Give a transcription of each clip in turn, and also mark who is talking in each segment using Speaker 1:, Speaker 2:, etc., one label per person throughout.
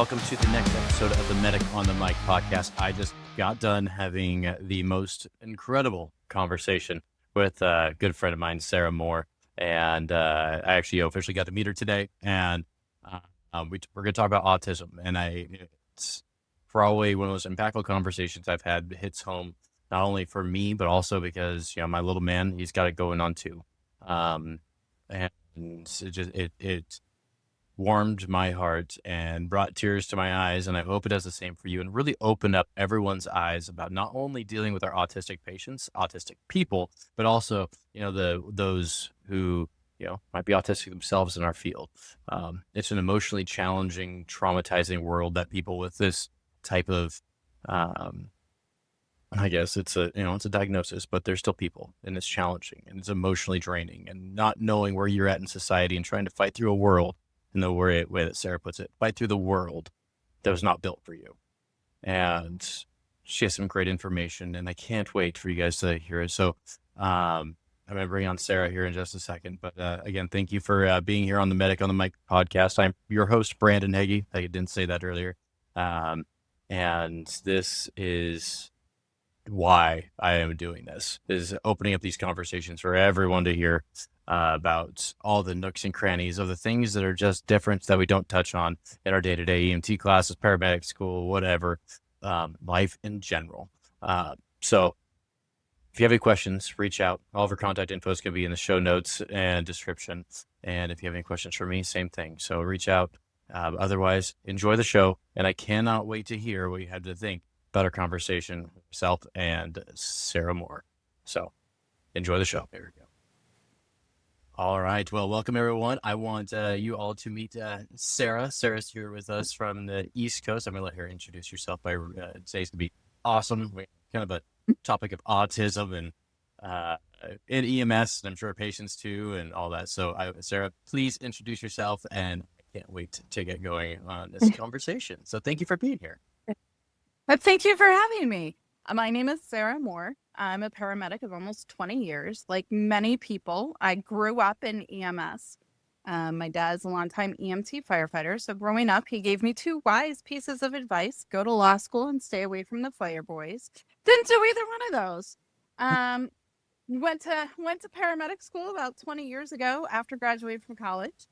Speaker 1: welcome to the next episode of the Medic on the Mic podcast. I just got done having the most incredible conversation with a good friend of mine, Sara Moore, and I actually officially got to meet her today, and we're going to talk about autism, and it's probably one of those impactful conversations I've had. It hits home not only for me, but also because, my little man, he's got it going on too. And it warmed my heart and brought tears to my eyes, and I hope it does the same for you, and really opened up everyone's eyes about not only dealing with our autistic patients, autistic people, but also, those who, might be autistic themselves in our field. It's an emotionally challenging, traumatizing world that people with this type of, I guess it's a diagnosis, but they're still people, and it's challenging, and it's emotionally draining, and not knowing where you're at in society and trying to fight through a world, in the way that Sara puts it, fight through the world that was not built for you. And she has some great information, and I can't wait for you guys to hear it. So I'm going to bring on Sara here in just a second. But again, thank you for being here on the Medic on the Mic podcast. I'm your host, Brandon Heggie. I didn't say that earlier. And this is why I am doing this, is opening up these conversations for everyone to hear about all the nooks and crannies of the things that are just different that we don't touch on in our day-to-day EMT classes, paramedic school, whatever, life in general. So if you have any questions, reach out. All of our contact info is going to be in the show notes and description. And if you have any questions for me, same thing. So reach out. Otherwise, enjoy the show. And I cannot wait to hear what you have to think about our conversation with myself and Sara Moore. So enjoy the show. There we go. All right. Well, welcome, everyone. I want you all to meet Sara. Sara's here with us from the East Coast. I'm going to let her introduce herself by saying it's going to be awesome. We kind of a topic of autism and EMS, and I'm sure patients too, and all that. So, Sara, please introduce yourself, and I can't wait to get going on this conversation. So thank you for being here.
Speaker 2: Thank you for having me. My name is Sara Moore. I'm a paramedic of almost 20 years. Like many people, I grew up in EMS. My dad's a longtime EMT firefighter. So growing up, he gave me two wise pieces of advice: go to law school and stay away from the fire boys. Didn't do either one of those. Went to paramedic school about 20 years ago after graduating from college.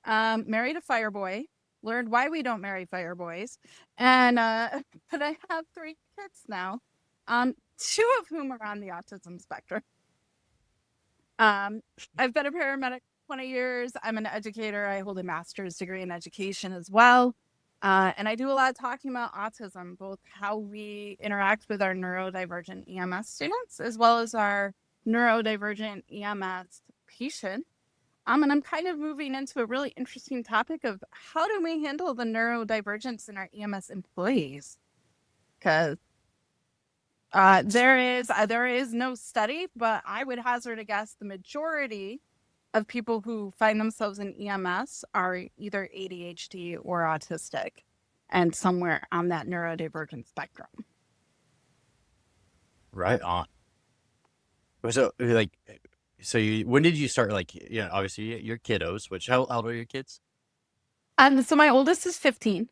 Speaker 2: Married a fire boy. Learned why we don't marry fire boys. And but I have 3 kids now. 2 of whom are on the autism spectrum. I've been a paramedic 20 years. I'm an educator. I hold a master's degree in education as well. And I do a lot of talking about autism, both how we interact with our neurodivergent EMS students, as well as our neurodivergent EMS patient. And I'm kind of moving into a really interesting topic of how do we handle the neurodivergence in our EMS employees? Because there is no study, but I would hazard a guess the majority of people who find themselves in EMS are either ADHD or autistic, and somewhere on that neurodivergent spectrum.
Speaker 1: Right on. So, when did you start? Obviously your kiddos. Which how old are your kids?
Speaker 2: So my oldest is 15.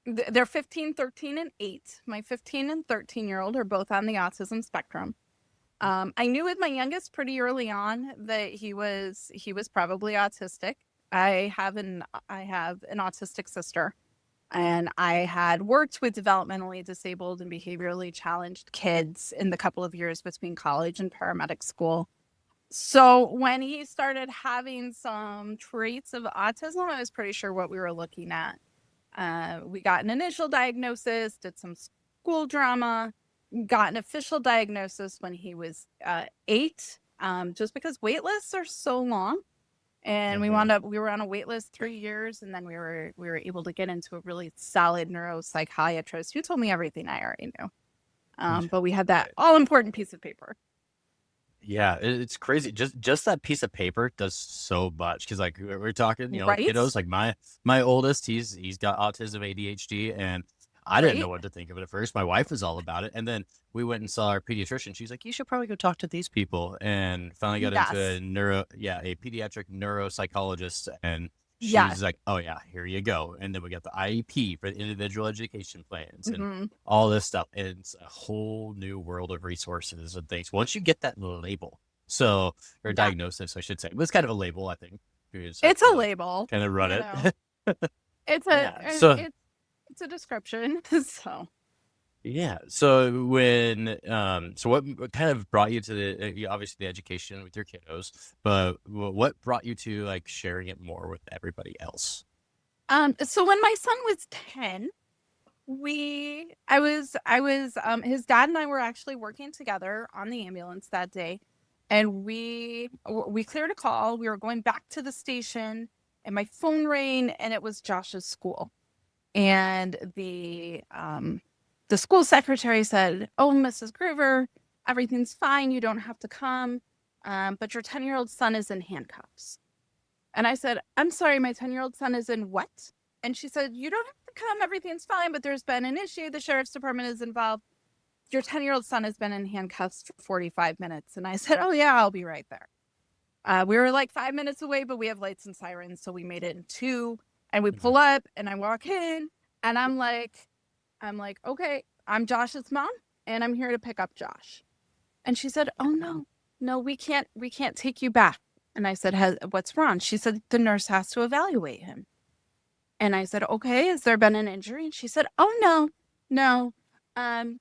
Speaker 2: They're 15, 13, and 8. My 15 and 13-year-old are both on the autism spectrum. I knew with my youngest pretty early on that he was probably autistic. I have an autistic sister, and I had worked with developmentally disabled and behaviorally challenged kids in the couple of years between college and paramedic school. So when he started having some traits of autism, I was pretty sure what we were looking at. We got an initial diagnosis, did some school drama, got an official diagnosis when he was 8, just because wait lists are so long. And we were on a wait list 3 years, and then we were able to get into a really solid neuropsychiatrist who told me everything I already knew. But we had that all important piece of paper.
Speaker 1: Yeah, it's crazy. Just that piece of paper does so much, because we're talking,
Speaker 2: Right?
Speaker 1: kiddos. Like my oldest, he's got autism, ADHD, and I didn't know what to think of it at first. My wife was all about it, and then we went and saw our pediatrician. She's like, "You should probably go talk to these people," and finally got into a pediatric neuropsychologist, and She's
Speaker 2: Yes.
Speaker 1: like, oh yeah, here you go. And then we got the IEP for the individual education plans and
Speaker 2: Hmm.
Speaker 1: all this stuff. And it's a whole new world of resources and things. Once you get that label, so, or
Speaker 2: Yeah.
Speaker 1: diagnosis, I should say, it was kind of a label, I think. You just have
Speaker 2: It's a
Speaker 1: to
Speaker 2: label,
Speaker 1: kind of run
Speaker 2: you
Speaker 1: it.
Speaker 2: know. It's a
Speaker 1: Yeah. So,
Speaker 2: it's a description. So
Speaker 1: yeah. So so what kind of brought you to obviously the education with your kiddos, but what brought you to like sharing it more with everybody else?
Speaker 2: so when my son was 10, I was his dad and I were actually working together on the ambulance that day, and we cleared a call. We were going back to the station, and my phone rang, and it was Josh's school. And the school secretary said, "Oh, Mrs. Groover, everything's fine. You don't have to come, but your 10-year-old son is in handcuffs." And I said, "I'm sorry, my 10-year-old son is in what?" And she said, "You don't have to come. Everything's fine, but there's been an issue. The sheriff's department is involved. Your 10-year-old son has been in handcuffs for 45 minutes." And I said, "Oh, yeah, I'll be right there." We were like 5 minutes away, but we have lights and sirens. So we made it in two. And we pull up and I walk in and I'm like, "Okay, I'm Josh's mom and I'm here to pick up Josh." And she said, "Oh no, no, we can't take you back." And I said, "What's wrong?" She said, "The nurse has to evaluate him." And I said, "Okay, has there been an injury?" And she said, "Oh no, no. Um,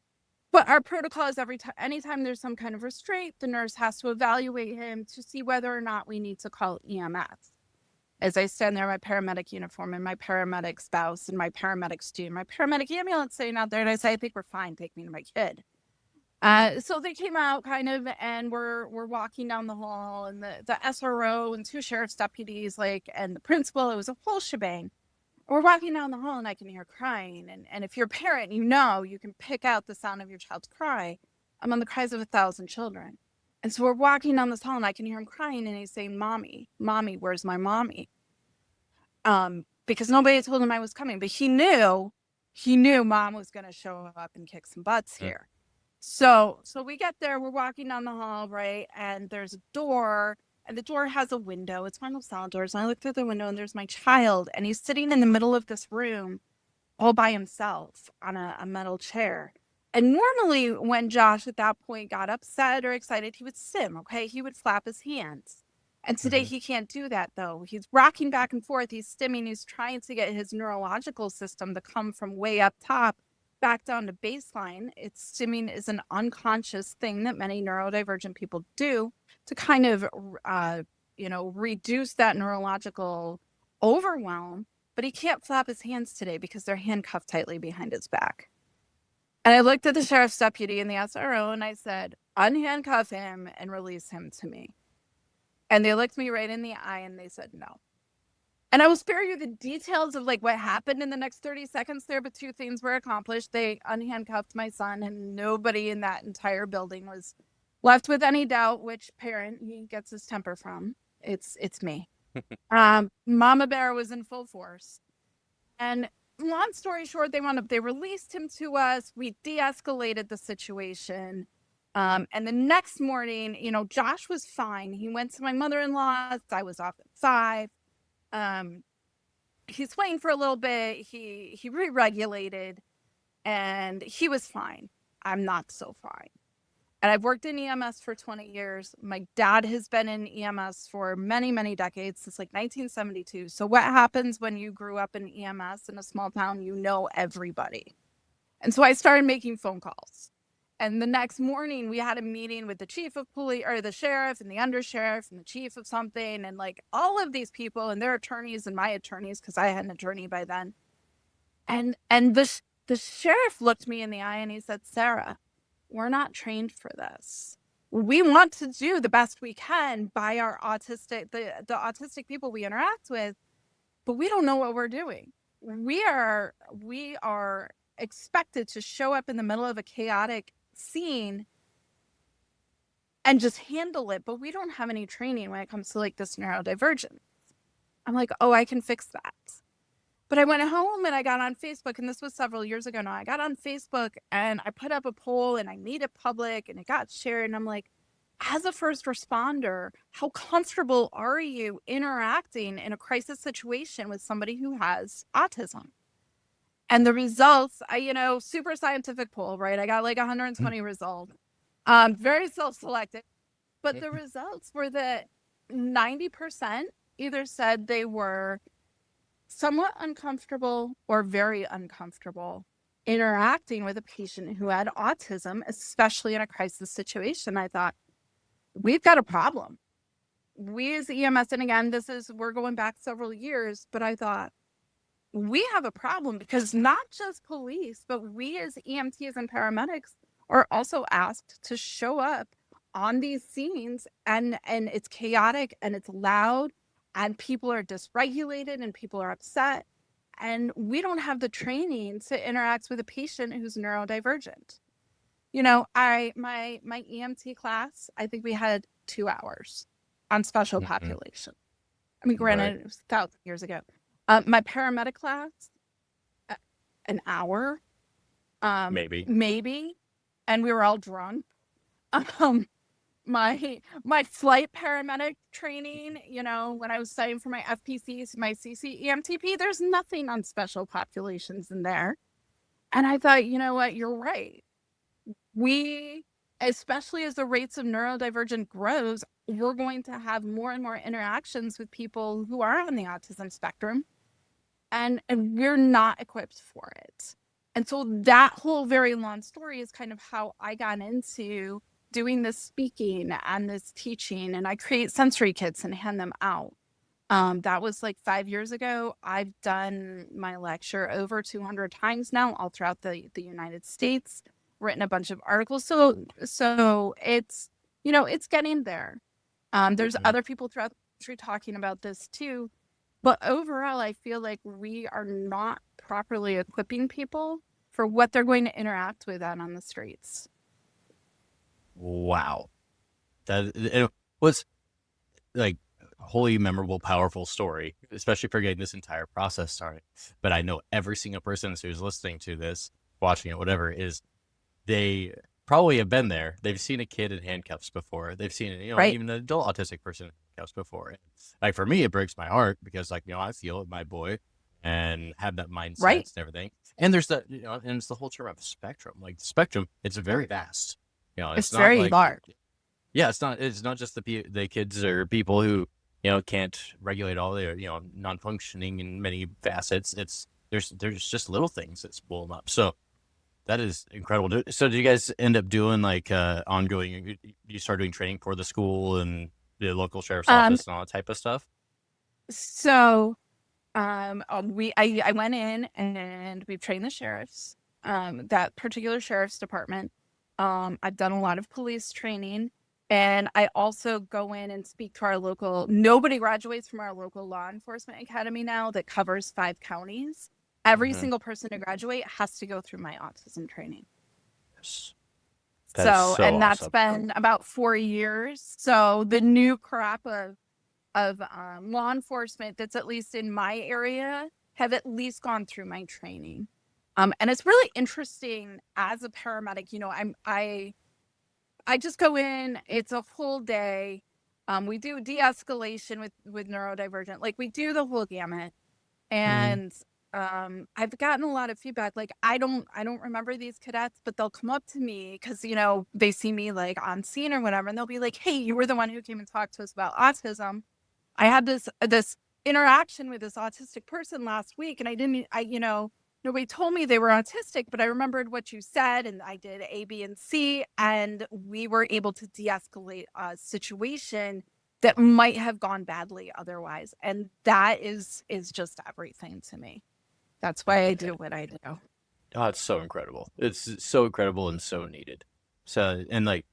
Speaker 2: but our protocol is anytime there's some kind of restraint, the nurse has to evaluate him to see whether or not we need to call EMS." As I stand there, my paramedic uniform and my paramedic spouse and my paramedic student, my paramedic ambulance sitting out there, and I say, "I think we're fine. Take me to my kid." So they came out kind of, and we're walking down the hall, and the SRO and two sheriff's deputies, like, and the principal. It was a full shebang. We're walking down the hall, and I can hear crying. And if you're a parent, you can pick out the sound of your child's cry among the cries of 1,000 children. And so we're walking down this hall, and I can hear him crying, and he's saying, "Mommy, mommy, where's my mommy?" Because nobody told him I was coming, but he knew mom was going to show up and kick some butts here. So we get there, we're walking down the hall, right? And there's a door, and the door has a window. It's one of those solid doors. And I look through the window, and there's my child, and he's sitting in the middle of this room all by himself on a metal chair. And normally when Josh at that point got upset or excited, he would sim, okay? He would flap his hands. And today he can't do that, though. He's rocking back and forth. He's stimming. He's trying to get his neurological system to come from way up top back down to baseline. Stimming is an unconscious thing that many neurodivergent people do to kind of, reduce that neurological overwhelm. But he can't flap his hands today because they're handcuffed tightly behind his back. And I looked at the sheriff's deputy and the SRO, and I said, "Unhandcuff him and release him to me." And they looked me right in the eye and they said no. And I will spare you the details of like what happened in the next 30 seconds there, but two things were accomplished. They unhandcuffed my son, and nobody in that entire building was left with any doubt which parent he gets his temper from. It's me. Mama Bear was in full force. And long story short, they released him to us. We de-escalated the situation. And the next morning, Josh was fine. He went to my mother-in-law's. I was off at 5. He swaying for a little bit. He re-regulated, and he was fine. I'm not so fine. And I've worked in EMS for 20 years. My dad has been in EMS for many, many decades, since like 1972. So what happens when you grew up in EMS in a small town? You know everybody. And so I started making phone calls. And the next morning we had a meeting with the chief of police, or the sheriff and the undersheriff and the chief of something, and like all of these people and their attorneys and my attorneys, because I had an attorney by then. And the sheriff looked me in the eye and he said, "Sara, we're not trained for this. We want to do the best we can by the autistic people we interact with, but we don't know what we're doing. We are expected to show up in the middle of a chaotic scene and just handle it, but we don't have any training when it comes to like this neurodivergence." I'm like, "Oh, I can fix that." But I went home and I got on Facebook, and this was several years ago now. I got on Facebook and I put up a poll and I made it public and it got shared. And I'm like, as a first responder, how comfortable are you interacting in a crisis situation with somebody who has autism? And the results, super scientific poll, right? I got like 120 results, very self-selected, but the results were that 90% either said they were somewhat uncomfortable or very uncomfortable interacting with a patient who had autism, especially in a crisis situation. I thought, we've got a problem. We as EMS, and again, we're going back several years, but I thought, we have a problem because not just police, but we as EMTs and paramedics are also asked to show up on these scenes, and it's chaotic and it's loud and people are dysregulated and people are upset, and we don't have the training to interact with a patient who's neurodivergent. My EMT class, I think we had 2 hours on special population. I mean, granted, it was 1,000 years ago. My paramedic class, an hour, maybe, and we were all drunk. My flight paramedic training, when I was studying for my FPCs, my CCEMTP, there's nothing on special populations in there. And I thought, you know what, you're right. We, especially as the rates of neurodivergent grows, we're going to have more and more interactions with people who are on the autism spectrum, and we're not equipped for it. And so that whole very long story is kind of how I got into doing this speaking and this teaching, and I create sensory kits and hand them out. That was like 5 years ago. I've done my lecture over 200 times now, all throughout the United States, written a bunch of articles. So it's, it's getting there. There's other people throughout the country talking about this too. But overall, I feel like we are not properly equipping people for what they're going to interact with out on the streets.
Speaker 1: Wow. It was like a wholly memorable, powerful story, especially for getting this entire process started. But I know every single person who's listening to this, watching it, whatever, they probably have been there. They've seen a kid in handcuffs before. They've seen,
Speaker 2: Right.
Speaker 1: even an adult autistic person in handcuffs before. And, like, for me, it breaks my heart because, like, I feel my boy and have that mindset
Speaker 2: Right.
Speaker 1: and everything. And there's that, and it's the whole term of spectrum. Like, the spectrum, it's very vast. It's not
Speaker 2: very
Speaker 1: like,
Speaker 2: large.
Speaker 1: yeah, it's not just the kids or people who, can't regulate all their, non-functioning in many facets. There's just little things that spool them up. So that is incredible. So did you guys end up doing like ongoing, you start doing training for the school and the local sheriff's office and all that type of stuff?
Speaker 2: So I went in and we've trained the sheriffs, that particular sheriff's department. I've done a lot of police training, and I also go in and speak to our local, nobody graduates from our local law enforcement academy now that covers 5 counties. Every single person to graduate has to go through my autism training.
Speaker 1: Yes.
Speaker 2: And that's been about 4 years. So the new crop of law enforcement that's at least in my area have at least gone through my training. And it's really interesting as a paramedic. I just go in, it's a full day. We do de-escalation with neurodivergent, like we do the whole gamut. And I've gotten a lot of feedback. Like, I don't remember these cadets, but they'll come up to me because, they see me like on scene or whatever, and they'll be like, "Hey, you were the one who came and talked to us about autism. I had this interaction with this autistic person last week, and nobody told me they were autistic, but I remembered what you said, and I did A, B, and C, and we were able to de-escalate a situation that might have gone badly otherwise." And that is just everything to me. That's why I do what I do.
Speaker 1: Oh, it's so incredible. It's so incredible and so needed. So, and like,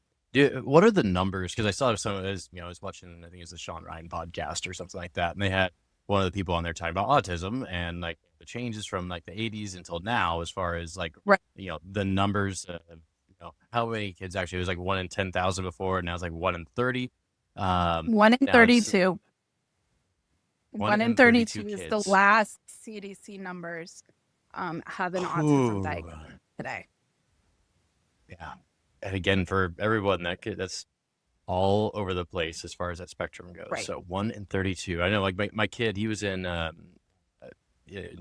Speaker 1: what are the numbers? Because I saw some of this, I was watching, I think it's the Sean Ryan podcast or something like that. And they had one of the people on there talking about autism and like the changes from like the 80s until now, as far as like,
Speaker 2: Right.
Speaker 1: The numbers of, how many kids actually, it was like 1 in 10,000 before, and now it's like 1 in 30.
Speaker 2: 1 in 32. 1 in 32 is the last CDC numbers have an autism diagnosis today.
Speaker 1: Yeah. And again, for everyone, that's all over the place as far as that spectrum goes.
Speaker 2: Right.
Speaker 1: So 1 in 32. I know, like my kid, he was in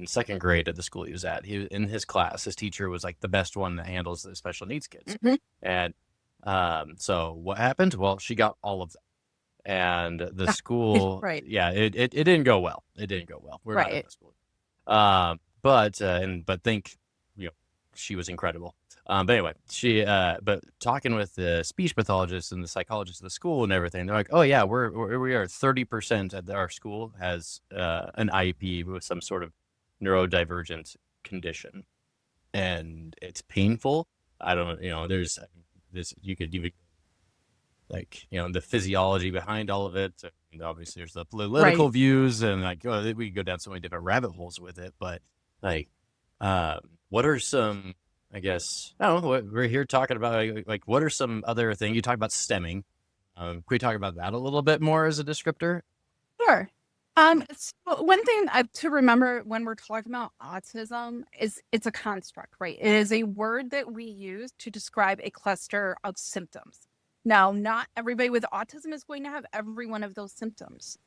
Speaker 1: second grade at the school he was at. He in his class, his teacher was like the best one that handles the special needs kids.
Speaker 2: Mhm.
Speaker 1: And so what happened? Well, she got all of them. And the school,
Speaker 2: Right.
Speaker 1: yeah, it didn't go well. It didn't go well. We're not in
Speaker 2: Right.
Speaker 1: the school. But think, she was incredible. But anyway, but talking with the speech pathologist and the psychologist of the school and everything, they're like, oh yeah, we are 30% at our school has an IEP with some sort of neurodivergent condition, and it's painful. I don't, there's this, you could even like, the physiology behind all of it. And obviously there's the political
Speaker 2: Right.
Speaker 1: views and like, we go down so many different rabbit holes with it, but like, what are some, I guess, I don't know, what we're here talking about, like what are some other things? You talk about stemming. Can we talk about that a little bit more as a descriptor?
Speaker 2: Sure. So one thing to remember when we're talking about autism is it's a construct, right? It is a word that we use to describe a cluster of symptoms. Now, not everybody with autism is going to have every one of those symptoms.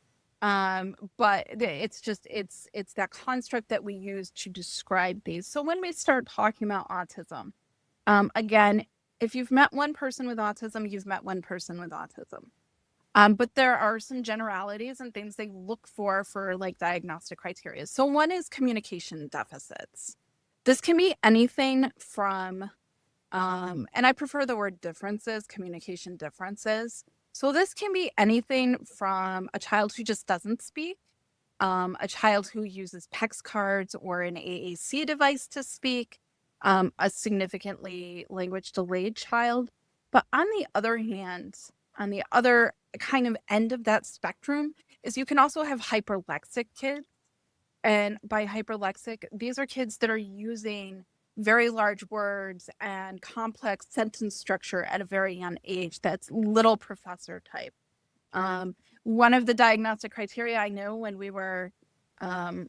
Speaker 2: But it's that construct that we use to describe these. So when we start talking about autism, again, if you've met one person with autism, you've met one person with autism. But there are some generalities and things they look for like diagnostic criteria. So one is communication deficits. This can be anything from, and I prefer the word differences, communication differences. So this can be anything from a child who just doesn't speak, a child who uses PECs cards or an AAC device to speak, a significantly language delayed child. But on the other hand, on the other kind of end of that spectrum is you can also have hyperlexic kids. And by hyperlexic, these are kids that are using very large words and complex sentence structure at a very young age. That's little professor type. One of the diagnostic criteria I know when we were going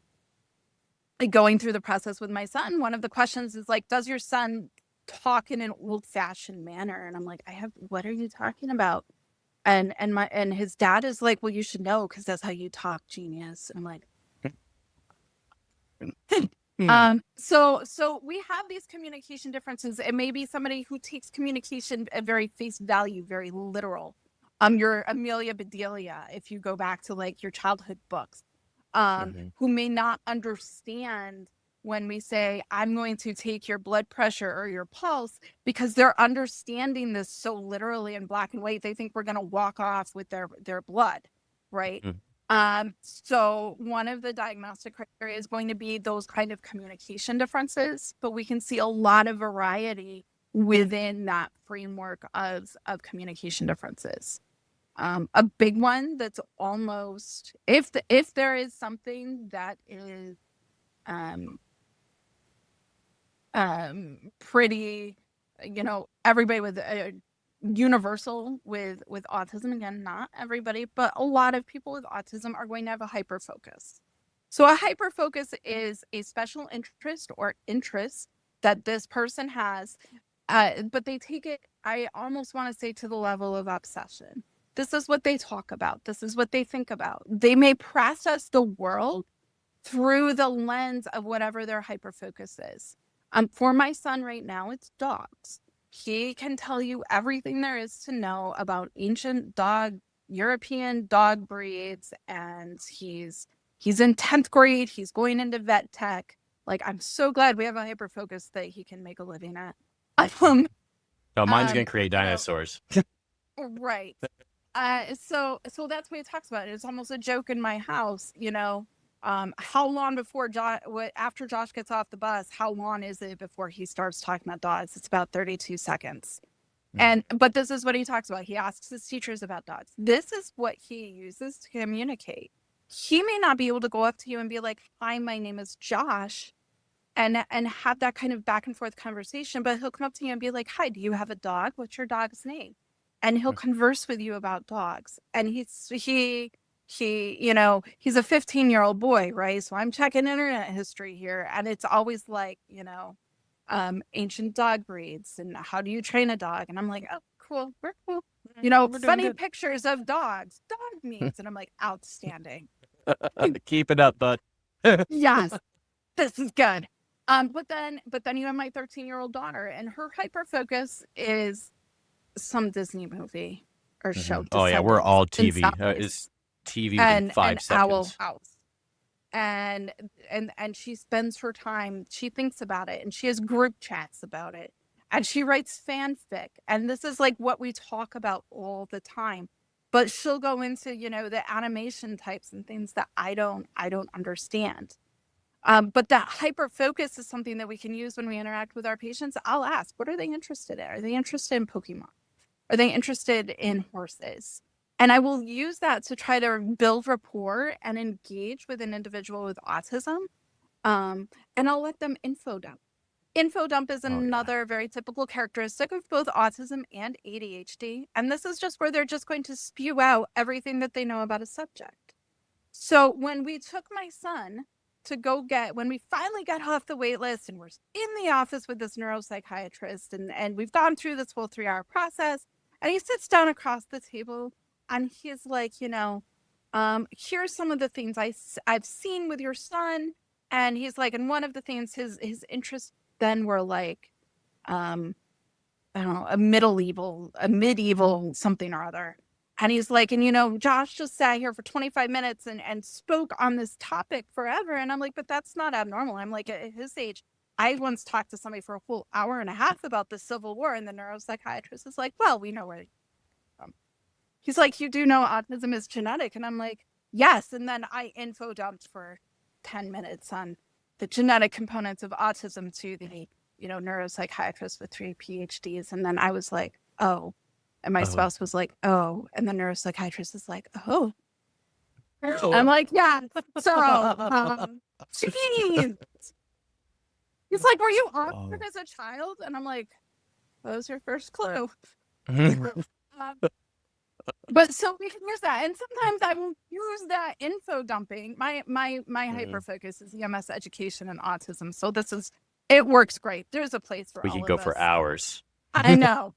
Speaker 2: through the process with my son, one of the questions is like, does your son talk in an old-fashioned manner? And I'm like, what are you talking about? And his dad is like, well, you should know because that's how you talk, genius. And I'm like, so we have these communication differences. It may be somebody who takes communication at very face value, very literal. Your Amelia Bedelia, if you go back to like your childhood books, who may not understand when we say, I'm going to take your blood pressure or your pulse, because they're understanding this so literally in black and white. They think we're going to walk off with their blood, right? So one of the diagnostic criteria is going to be those kind of communication differences, but we can see a lot of variety within that framework of communication differences. A big one that's almost, if there is something that is pretty, everybody with universal with autism, again, not everybody, but a lot of people with autism are going to have a hyperfocus. So a hyperfocus is a special interest or interest that this person has, but they take it, I almost want to say, to the level of obsession. This is what they talk about. This is what they think about. They may process the world through the lens of whatever their hyperfocus is. For my son right now, it's dogs. He can tell you everything there is to know about ancient European dog breeds, and he's in 10th grade. He's going into vet tech. Like, I'm so glad we have a hyperfocus that he can make a living at.
Speaker 1: Oh, mine's gonna create dinosaurs.
Speaker 2: Right. So that's what he talks about. It's almost a joke in my house, how long before after Josh gets off the bus, how long is it before he starts talking about dogs? It's about 32 seconds. But this is what he talks about. He asks his teachers about dogs. This is what he uses to communicate. He may not be able to go up to you and be like, hi, my name is Josh, and have that kind of back and forth conversation, but he'll come up to you and be like, hi, do you have a dog? What's your dog's name? And he'll converse with you about dogs. And he's a 15-year-old boy, right? So I'm checking internet history here, and it's always like, ancient dog breeds and how do you train a dog? And I'm like, oh, cool, we're cool.
Speaker 1: We're doing
Speaker 2: funny
Speaker 1: good.
Speaker 2: pictures of dogs, dog memes. And I'm like, outstanding.
Speaker 1: Keep it up, bud.
Speaker 2: Yes, this is good. But then you have my 13-year-old daughter, and her hyperfocus is some Disney movie or show,
Speaker 1: Oh yeah, we're
Speaker 2: Descendants,
Speaker 1: all
Speaker 2: in
Speaker 1: TV.
Speaker 2: size,
Speaker 1: Is TV within
Speaker 2: and
Speaker 1: 5 seconds.
Speaker 2: Owl House. And she spends her time, she thinks about it, and she has group chats about it, and she writes fanfic, and this is like what we talk about all the time. But she'll go into the animation types and things that I don't understand. But that hyper focus is something that we can use when we interact with our patients. I'll ask, what are they interested in? Are they interested in Pokemon? Are they interested in horses? And I will use that to try to build rapport and engage with an individual with autism. And I'll let them info dump. Info dump is another very typical characteristic of both autism and ADHD. And this is just where they're just going to spew out everything that they know about a subject. So when we took my son to go when we finally got off the wait list and we're in the office with this neuropsychiatrist, and we've gone through this whole 3-hour process, and he sits down across the table and he's like, here's some of the things I've seen with your son. And he's like, and one of the things his interests then were like, I don't know, a medieval something or other. And he's like, and Josh just sat here for 25 minutes and spoke on this topic forever. And I'm like, but that's not abnormal. I'm like, at his age, I once talked to somebody for a whole hour and a half about the Civil War, and the neuropsychiatrist is like, well, we know where it from. He's like, you do know autism is genetic? And I'm like, yes. And then I info dumped for 10 minutes on the genetic components of autism to the neuropsychiatrist with 3 PhDs. And then I was like, oh. And my spouse was like, oh. And the neuropsychiatrist is like, oh. I'm like, yeah. So, geez. He's like, were you awkward as a child? And I'm like, what was your first clue? But so we can use that. And sometimes I will use that info dumping. My hyper focus is EMS education and autism. So it works great. There's a place for all of us.
Speaker 1: We can go for hours.
Speaker 2: I know.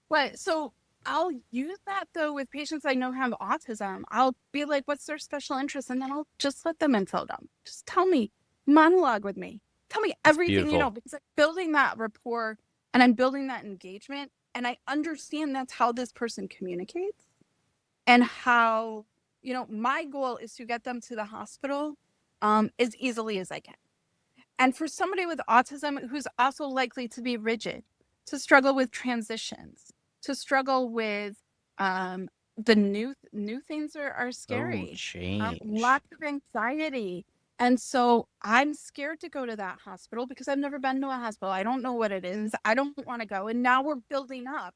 Speaker 2: But so I'll use that though with patients I know have autism. I'll be like, what's their special interest? And then I'll just let them info dump. Just tell me, monologue with me. Tell me everything you know, because I'm building that rapport and I'm building that engagement. And I understand that's how this person communicates, and how, my goal is to get them to the hospital as easily as I can. And for somebody with autism who's also likely to be rigid, to struggle with transitions, to struggle with the new things are scary.
Speaker 1: Change.
Speaker 2: Lots of anxiety. And so I'm scared to go to that hospital because I've never been to a hospital. I don't know what it is. I don't want to go. And now we're building up.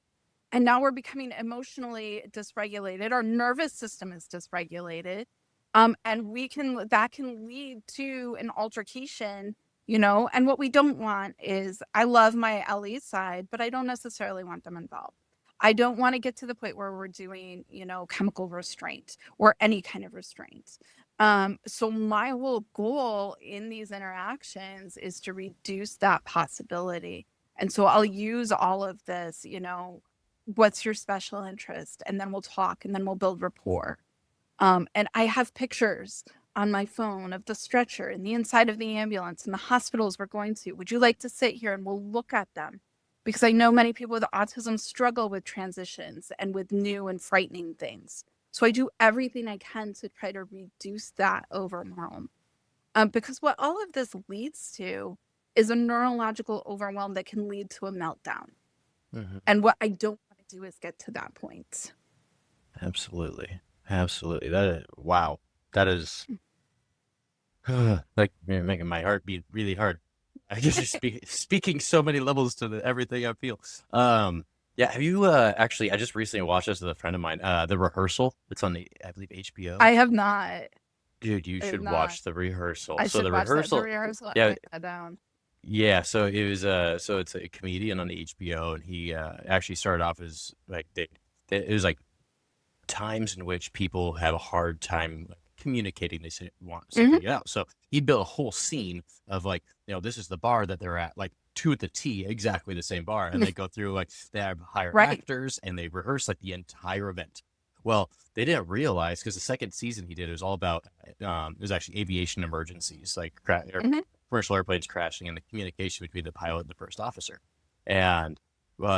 Speaker 2: And now we're becoming emotionally dysregulated. Our nervous system is dysregulated. And that can lead to an altercation, and what we don't want is, I love my LE side, but I don't necessarily want them involved. I don't want to get to the point where we're doing, chemical restraint or any kind of restraint. So my whole goal in these interactions is to reduce that possibility. And so I'll use all of this, what's your special interest? And then we'll talk, and then we'll build rapport. And I have pictures on my phone of the stretcher and the inside of the ambulance and the hospitals we're going to. Would you like to sit here? And we'll look at them, because I know many people with autism struggle with transitions and with new and frightening things. So I do everything I can to try to reduce that overwhelm. Because what all of this leads to is a neurological overwhelm that can lead to a meltdown. And what I don't want to do is get to that point.
Speaker 1: Absolutely. Wow. That is like making my heart beat really hard. I just speaking so many levels to everything I feel. Yeah, have you actually, I just recently watched this with a friend of mine, The Rehearsal. It's on the, I believe, HBO.
Speaker 2: I have not.
Speaker 1: Dude, you should watch The Rehearsal.
Speaker 2: I should watch The Rehearsal.
Speaker 1: Yeah.
Speaker 2: Write that down.
Speaker 1: Yeah, so it was so it's a comedian on the HBO, and he actually started off as like it was like times in which people have a hard time communicating. They want something out. So he built a whole scene of like, this is the bar that they're at, like to the T, exactly the same bar. And they go through, like, they have hire actors and they rehearse like the entire event. Well, they didn't realize, because the second season he did, it was all about, it was actually aviation emergencies, like commercial airplanes crashing and the communication between the pilot and the first officer. And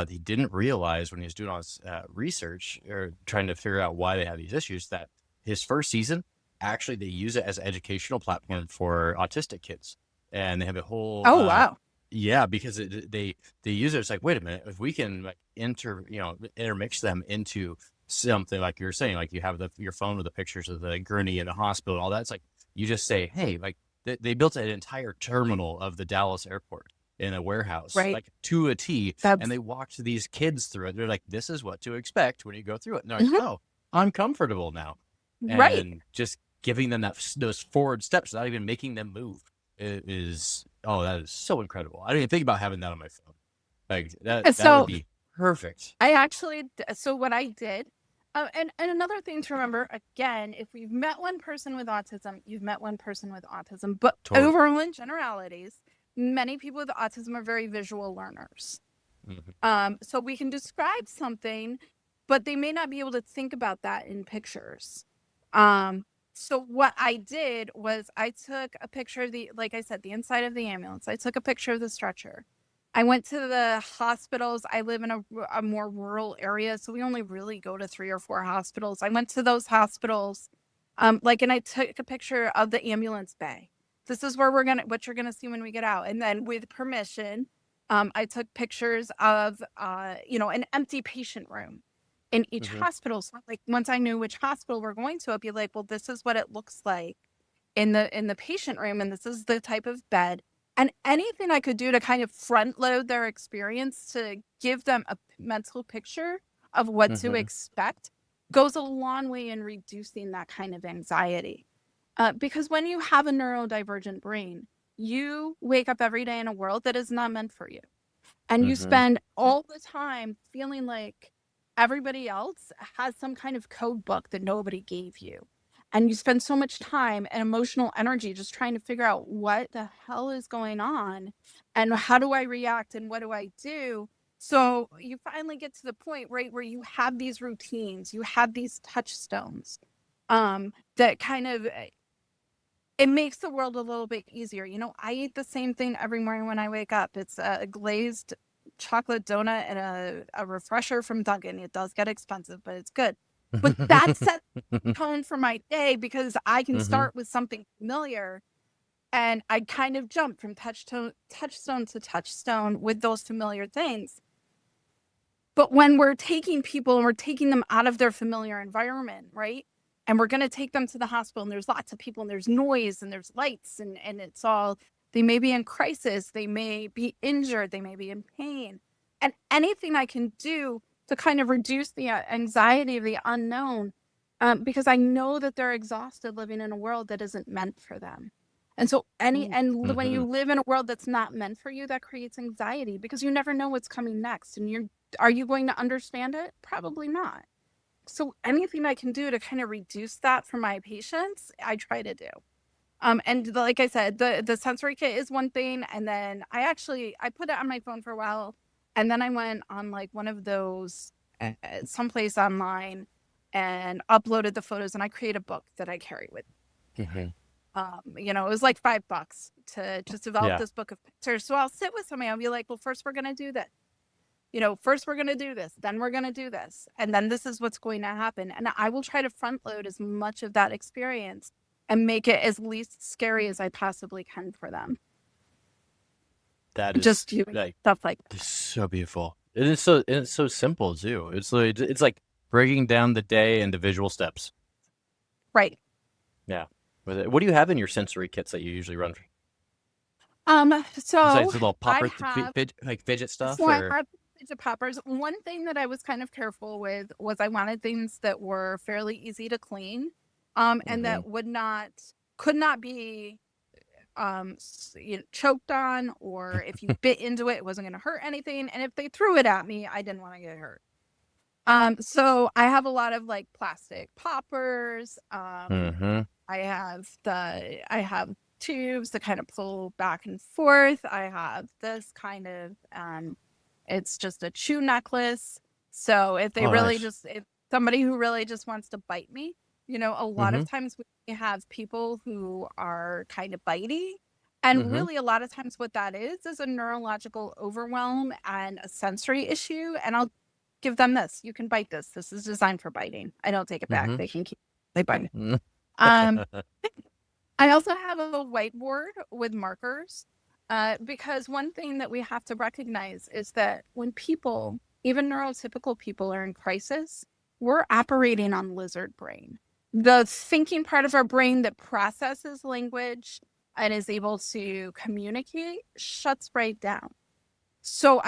Speaker 1: he didn't realize when he was doing all his research or trying to figure out why they had these issues, that his first season, actually, they use it as an educational platform for autistic kids. And they have a whole...
Speaker 2: Oh, wow.
Speaker 1: Yeah, because they use it. It's like, wait a minute, if we can like intermix them into something like you're saying, like you have your phone with the pictures of the gurney in the hospital and all that. It's like, you just say, hey, like they built an entire terminal of the Dallas airport in a warehouse, like to a T. And they walked these kids through it. They're like, this is what to expect when you go through it. And they're like, oh, I'm comfortable now. And just giving them those forward steps, not even making them move, is that is so incredible. I didn't even think about having that on my phone. Like that would be perfect.
Speaker 2: So what I did, and another thing to remember, again, if we've met one person with autism, you've met one person with autism. But overall, in generalities, many people with autism are very visual learners. So we can describe something, but they may not be able to think about that in pictures. So what I did was I took a picture of like I said, the inside of the ambulance. I took a picture of the stretcher. I went to the hospitals. I live in a more rural area, so we only really go to 3 or 4 hospitals. I went to those hospitals, and I took a picture of the ambulance bay. This is where what you're gonna see when we get out. And then with permission, I took pictures of, an empty patient room in each hospital. So like once I knew which hospital we're going to, I'd be like, well, this is what it looks like in the patient room, and this is the type of bed. And anything I could do to kind of front load their experience to give them a mental picture of what to expect goes a long way in reducing that kind of anxiety. Because when you have a neurodivergent brain, you wake up every day in a world that is not meant for you. And you spend all the time feeling like everybody else has some kind of code book that nobody gave you. And you spend so much time and emotional energy just trying to figure out what the hell is going on and how do I react and what do I do? So you finally get to the point, right, where you have these routines, you have these touchstones, that kind of, it makes the world a little bit easier. I eat the same thing every morning when I wake up. It's a glazed chocolate donut and a refresher from Dunkin'. It does get expensive, but it's good. But that sets the tone for my day, because I can start with something familiar, and I kind of jump from touchstone to touchstone with those familiar things. But when we're taking people and we're taking them out of their familiar environment, right? And we're going to take them to the hospital, and there's lots of people, and there's noise, and there's lights, and it's all, they may be in crisis, they may be injured, they may be in pain. And anything I can do to kind of reduce the anxiety of the unknown, because I know that they're exhausted living in a world that isn't meant for them. And so when you live in a world that's not meant for you, that creates anxiety, because you never know what's coming next. And are you going to understand it? Probably not. So anything I can do to kind of reduce that for my patients, I try to do. And like I said, the sensory kit is one thing. And then I put it on my phone for a while. And then I went on like one of those someplace online and uploaded the photos, and I create a book that I carry with. It was like $5 to just develop this book of pictures. So I'll sit with somebody. I'll be like, well, first we're going to do this. First we're going to do this, then we're going to do this. And then this is what's going to happen. And I will try to front load as much of that experience and make it as least scary as I possibly can for them.
Speaker 1: That is
Speaker 2: just stuff like that.
Speaker 1: It's so beautiful. It's so simple too. It's like breaking down the day into visual steps.
Speaker 2: Right.
Speaker 1: Yeah. What do you have in your sensory kits that you usually run?
Speaker 2: So
Speaker 1: besides the little popper, like fidget stuff.
Speaker 2: So I have fidget poppers. One thing that I was kind of careful with was I wanted things that were fairly easy to clean, and that could not be choked on, or if you bit into it, it wasn't going to hurt anything. And if they threw it at me, I didn't want to get hurt. So I have a lot of like plastic poppers, I have tubes that kind of pull back and forth. I have this kind of it's just a chew necklace. So if they
Speaker 1: Oh,
Speaker 2: really
Speaker 1: nice.
Speaker 2: just if somebody who really just wants to bite me, a lot
Speaker 1: Mm-hmm.
Speaker 2: of times we have people who are kind of bitey. And
Speaker 1: Mm-hmm.
Speaker 2: really, a lot of times what that is a neurological overwhelm and a sensory issue. And I'll give them this. You can bite this. This is designed for biting. I don't take it back.
Speaker 1: Mm-hmm.
Speaker 2: They can keep they bite. Um, I also have a whiteboard with markers because one thing that we have to recognize is that when people, even neurotypical people, are in crisis, we're operating on lizard brain. The thinking part of our brain that processes language and is able to communicate shuts right down. So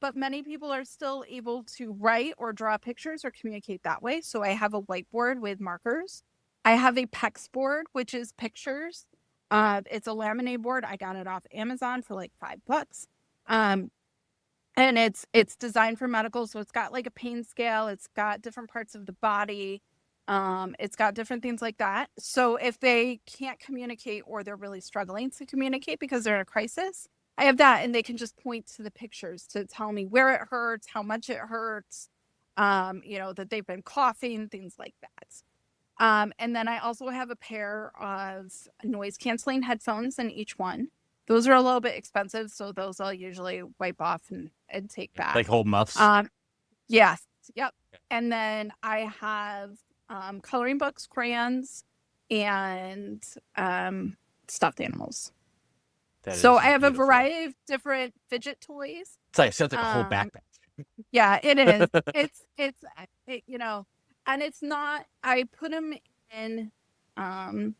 Speaker 2: but many people are still able to write or draw pictures or communicate that way. So I have a whiteboard with markers. I have a PECs board, which is pictures. It's a laminate board. I got it off Amazon for like $5. Um, and it's designed for medical. So it's got like a pain scale. It's got different parts of the body. It's got different things like that. So if they can't communicate or they're really struggling to communicate because they're in a crisis, I have that, and they can just point to the pictures to tell me where it hurts, how much it hurts, that they've been coughing, things like that. And then I also have a pair of noise canceling headphones in each one. Those are a little bit expensive, so those I'll usually wipe off and take
Speaker 1: Like
Speaker 2: back.
Speaker 1: whole muffs.
Speaker 2: Um, yes, yep. And then I have coloring books, crayons, and stuffed animals.
Speaker 1: That
Speaker 2: So
Speaker 1: is
Speaker 2: I have a
Speaker 1: beautiful.
Speaker 2: variety of different fidget toys.
Speaker 1: Sounds like a whole
Speaker 2: Um,
Speaker 1: backpack.
Speaker 2: yeah, it is. And it's not. I put them in, um,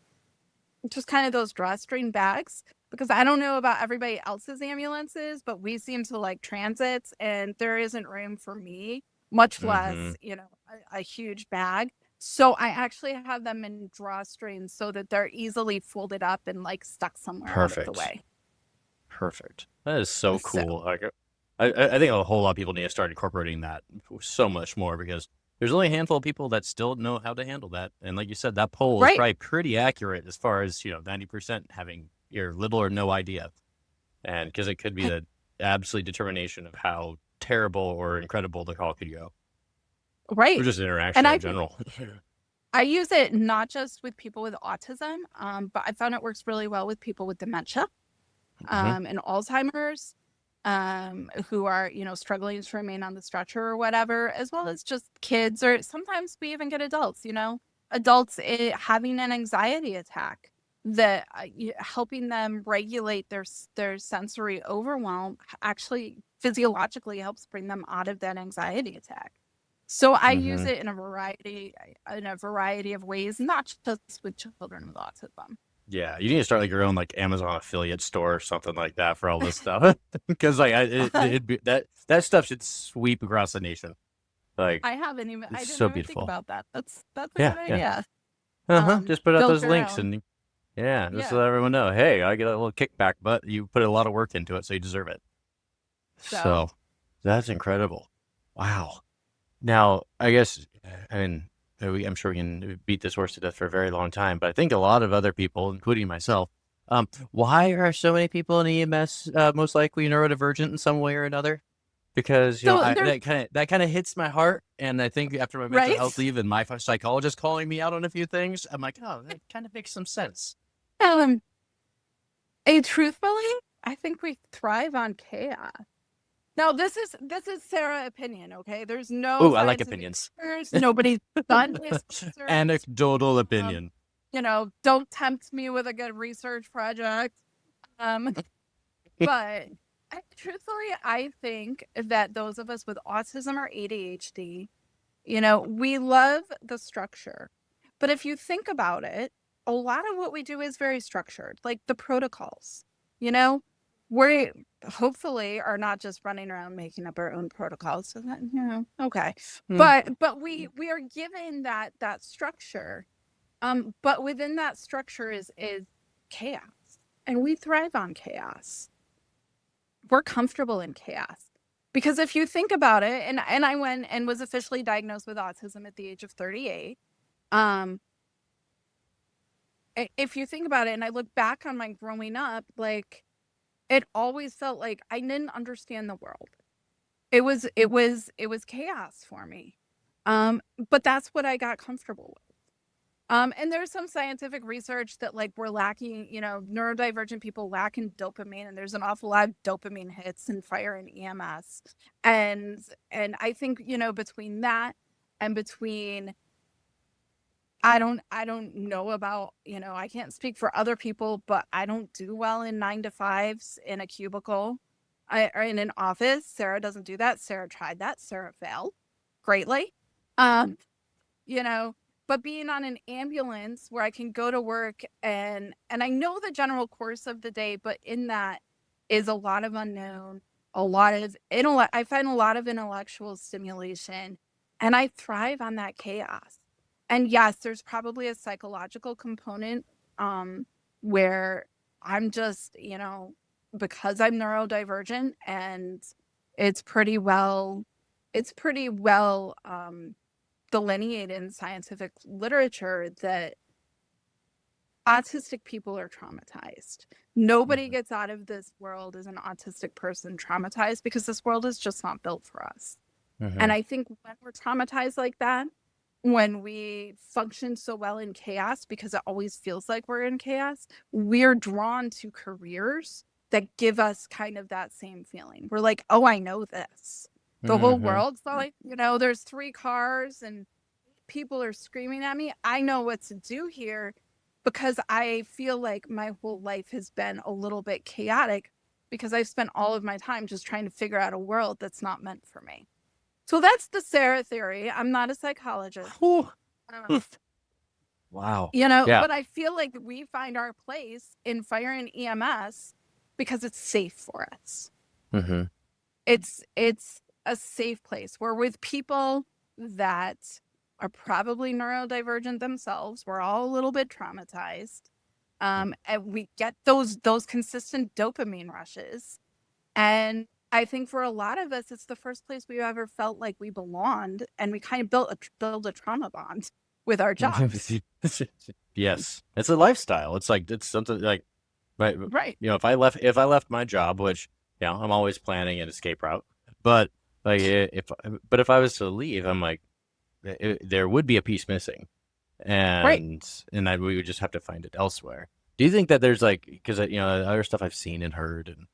Speaker 2: just kind of those drawstring bags because I don't know about everybody else's ambulances, but we seem to like transits, and there isn't room for me, much
Speaker 1: Mm-hmm.
Speaker 2: less, a huge bag. So I actually have them in drawstrings so that they're easily folded up and like stuck somewhere out of the
Speaker 1: Perfect.
Speaker 2: way.
Speaker 1: Perfect. That is so
Speaker 2: So
Speaker 1: cool. Like, I think a whole lot of people need to start incorporating that so much more because there's only a handful of people that still know how to handle that. And like you said, that poll is
Speaker 2: right.
Speaker 1: probably pretty accurate as far as 90% having your little or no idea, and because it could be the absolute determination of how terrible or incredible the call could go, or
Speaker 2: Right.
Speaker 1: just
Speaker 2: And
Speaker 1: interaction
Speaker 2: I
Speaker 1: in general.
Speaker 2: I use it not just with people with autism, but I found it works really well with people with dementia,
Speaker 1: Hmm.
Speaker 2: and Alzheimer's, who are, struggling to remain on the stretcher or whatever, as well as just kids, or sometimes we even get adults, adults having an anxiety attack that helping them regulate their sensory overwhelm actually physiologically helps bring them out of that anxiety attack. So I use
Speaker 1: Hmm.
Speaker 2: it in a variety of ways, not just with children with autism.
Speaker 1: Yeah, you need to start like your own like Amazon affiliate store or something like that for all this stuff, because like it'd be, that stuff should sweep across the nation. Like
Speaker 2: I
Speaker 1: it's
Speaker 2: didn't
Speaker 1: so
Speaker 2: even think
Speaker 1: beautiful.
Speaker 2: about that. That's a
Speaker 1: Yeah,
Speaker 2: good
Speaker 1: yeah.
Speaker 2: idea.
Speaker 1: Uh-huh. Just put out
Speaker 2: Build
Speaker 1: those
Speaker 2: your
Speaker 1: links
Speaker 2: own.
Speaker 1: and yeah, just
Speaker 2: Yeah.
Speaker 1: let everyone know. Hey, I get a little kickback, but you put a lot of work into it, so you deserve it.
Speaker 2: So
Speaker 1: So that's incredible. Wow. Now, I guess, I mean, I'm sure we can beat this horse to death for a very long time, but I think a lot of other people, including myself, why are so many people in EMS most likely neurodivergent in some way or another? Because
Speaker 2: so
Speaker 1: I,
Speaker 2: there's
Speaker 1: that kind of hits my heart, and I think after my mental health
Speaker 2: right.
Speaker 1: leave and my psychologist calling me out on a few things, I'm like, oh, that kind of makes some sense.
Speaker 2: Um, truthfully, I think we thrive on chaos. Now, this is Sarah opinion, okay? There's no
Speaker 1: Oh, I like
Speaker 2: scientific
Speaker 1: opinions.
Speaker 2: answers. Nobody's done this research.
Speaker 1: Anecdotal
Speaker 2: Um,
Speaker 1: opinion.
Speaker 2: don't tempt me with a good research project. Um, but truthfully, I think that those of us with autism or ADHD, we love the structure. But if you think about it, a lot of what we do is very structured, like the protocols, you know, we hopefully are not just running around making up our own protocols. So that, okay.
Speaker 1: Hmm.
Speaker 2: But we are given that structure. But within that structure is chaos. And we thrive on chaos. We're comfortable in chaos. Because if you think about it, and I went and was officially diagnosed with autism at the age of 38. Um, if you think about it, and I look back on my growing up, like, it always felt like I didn't understand the world. It was chaos for me. But that's what I got comfortable with. And there's some scientific research that, like, we're lacking, neurodivergent people lack in dopamine, and there's an awful lot of dopamine hits and fire in EMS. And I think, between that and between I don't know about, I can't speak for other people, but I don't do well in 9 to 5s in a cubicle or in an office. Sarah doesn't do that. Sarah tried that. Sarah failed greatly. Um, you know, but being on an ambulance where I can go to work and I know the general course of the day, but in that is a lot of unknown, a lot of I find a lot of intellectual stimulation, and I thrive on that chaos. And yes, there's probably a psychological component where I'm just, because I'm neurodivergent, and it's pretty well delineated in scientific literature that autistic people are traumatized. Nobody gets out of this world as an autistic person traumatized, because this world is just not built for us. And I think when we're traumatized like that, when we function so well in chaos, because it always feels like we're in chaos, we're drawn to careers that give us kind of that same feeling. We're like, oh, I know this. The whole world's like, there's 3 cars and people are screaming at me. I know what to do here, because I feel like my whole life has been a little bit chaotic, because I've spent all of my time just trying to figure out a world that's not meant for me. So that's the Sarah theory. I'm not a psychologist.
Speaker 1: Wow. Yeah.
Speaker 2: But I feel like we find our place in fire and EMS because it's safe for us. It's a safe place. We're with people that are probably neurodivergent themselves. We're all a little bit traumatized. And we get those consistent dopamine rushes. And I think for a lot of us, it's the first place we ever felt like we belonged, and we kind of build a trauma bond with our jobs.
Speaker 1: Yes, it's a lifestyle. It's like, it's something like,
Speaker 2: Right.
Speaker 1: if I left my job, which, I'm always planning an escape route, but like if I was to leave, I'm like, there would be a piece missing, and we would just have to find it elsewhere. Do you think that there's, like, because other stuff I've seen and heard, and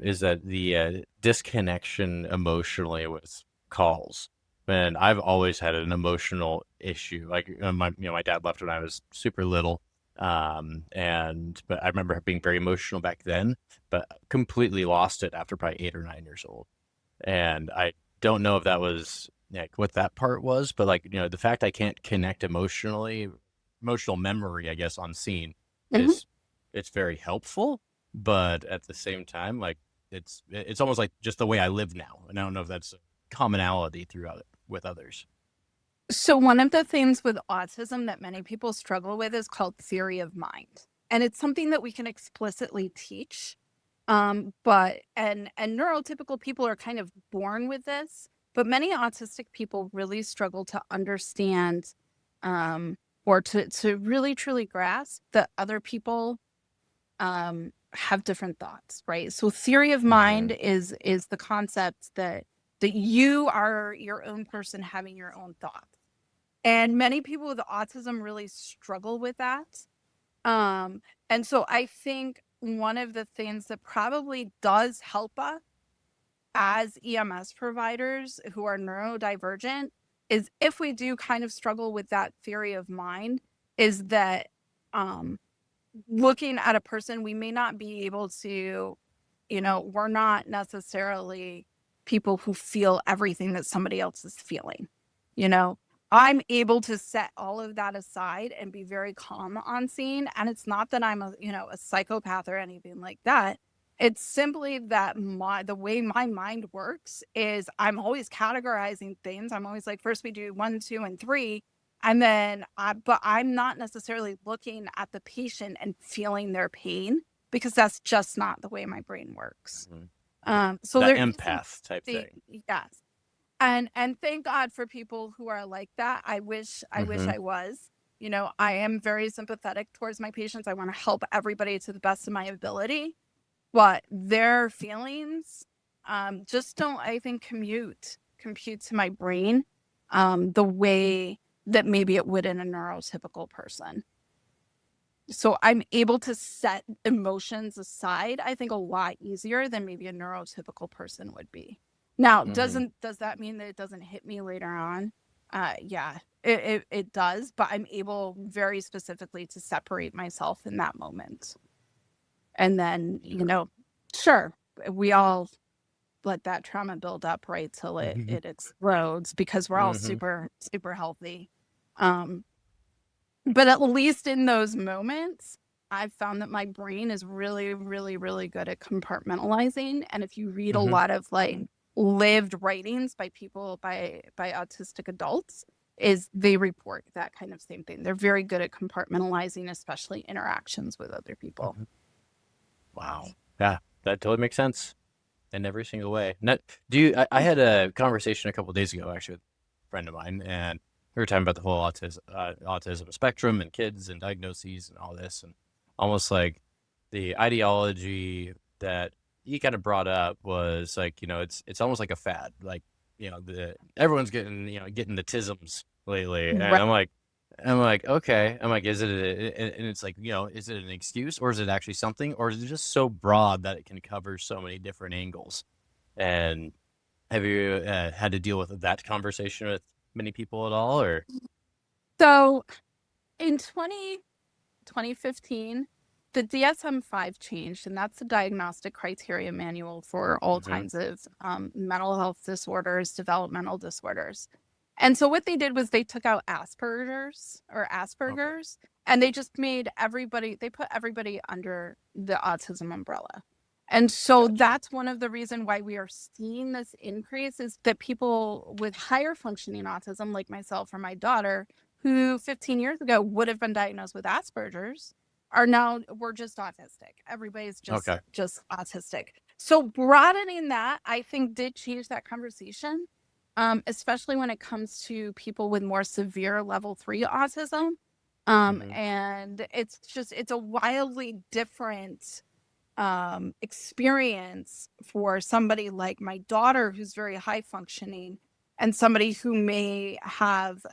Speaker 1: is that the disconnection emotionally with calls? And I've always had an emotional issue. Like, my dad left when I was super little, but I remember being very emotional back then, but completely lost it after probably 8 or 9 years old. And I don't know if that was, like, what that part was, but, like, the fact I can't connect emotional memory, I guess, on scene is, it's very helpful, but at the same time, like, it's almost like just the way I live now. And I don't know if that's a commonality throughout it with others.
Speaker 2: So one of the things with autism that many people struggle with is called theory of mind. And it's something that we can explicitly teach. But neurotypical people are kind of born with this, but many autistic people really struggle to understand or to really truly grasp that other people have different thoughts, right? So theory of mind is the concept that you are your own person having your own thoughts. And many people with autism really struggle with that. And so I think one of the things that probably does help us as EMS providers who are neurodivergent is, if we do kind of struggle with that theory of mind, is that looking at a person, we may not be able to, we're not necessarily people who feel everything that somebody else is feeling. I'm able to set all of that aside and be very calm on scene. And it's not that I'm a psychopath or anything like that. It's simply that the way my mind works is I'm always categorizing things. I'm always like, first we do 1, 2, and 3. And then, but I'm not necessarily looking at the patient and feeling their pain, because that's just not the way my brain works. So
Speaker 1: the
Speaker 2: there
Speaker 1: empath type thing.
Speaker 2: Yes. And thank God for people who are like that. I wish I was. I am very sympathetic towards my patients. I want to help everybody to the best of my ability, but their feelings just don't, I think, compute to my brain the way that maybe it would in a neurotypical person. So I'm able to set emotions aside, I think, a lot easier than maybe a neurotypical person would be. Now,
Speaker 1: Mm-hmm.
Speaker 2: does that mean that it doesn't hit me later on? Yeah, it does, but I'm able very specifically to separate myself in that moment. And then, sure, we all let that trauma build up right till it explodes because we're all
Speaker 1: Mm-hmm.
Speaker 2: super, super healthy. Um, but at least in those moments, I've found that my brain is really, really, really good at compartmentalizing. And if you read a
Speaker 1: Mm-hmm.
Speaker 2: lot of like lived writings by people by autistic adults, is they report that kind of same thing. They're very good at compartmentalizing, especially interactions with other people.
Speaker 1: Mm-hmm. Wow. Yeah, that totally makes sense in every single way. Not, I had a conversation a couple of days ago actually with a friend of mine, and we were talking about the whole autism spectrum and kids and diagnoses and all this, and almost like the ideology that he kind of brought up was like, it's almost like a fad, like, everyone's getting the tisms lately, and
Speaker 2: Right.
Speaker 1: I'm like, okay. I'm like, is it, and it's like, is it an excuse or is it actually something, or is it just so broad that it can cover so many different angles? And have you had to deal with that conversation with many people at all, or?
Speaker 2: So in 2015, the DSM-5 changed, and that's the diagnostic criteria manual for all
Speaker 1: Mm-hmm.
Speaker 2: kinds of mental health disorders, developmental disorders. And so what they did was they took out
Speaker 1: Okay.
Speaker 2: Asperger's, and they just they put everybody under the autism umbrella. And so
Speaker 1: Gotcha.
Speaker 2: that's one of the reasons why we are seeing this increase is that people with higher functioning autism, like myself or my daughter, who 15 years ago would have been diagnosed with Asperger's, we're just autistic. Everybody's
Speaker 1: Okay.
Speaker 2: just autistic. So broadening that, I think, did change that conversation, especially when it comes to people with more severe level 3 autism.
Speaker 1: Mm-hmm.
Speaker 2: And it's a wildly different experience for somebody like my daughter who's very high functioning and somebody who may have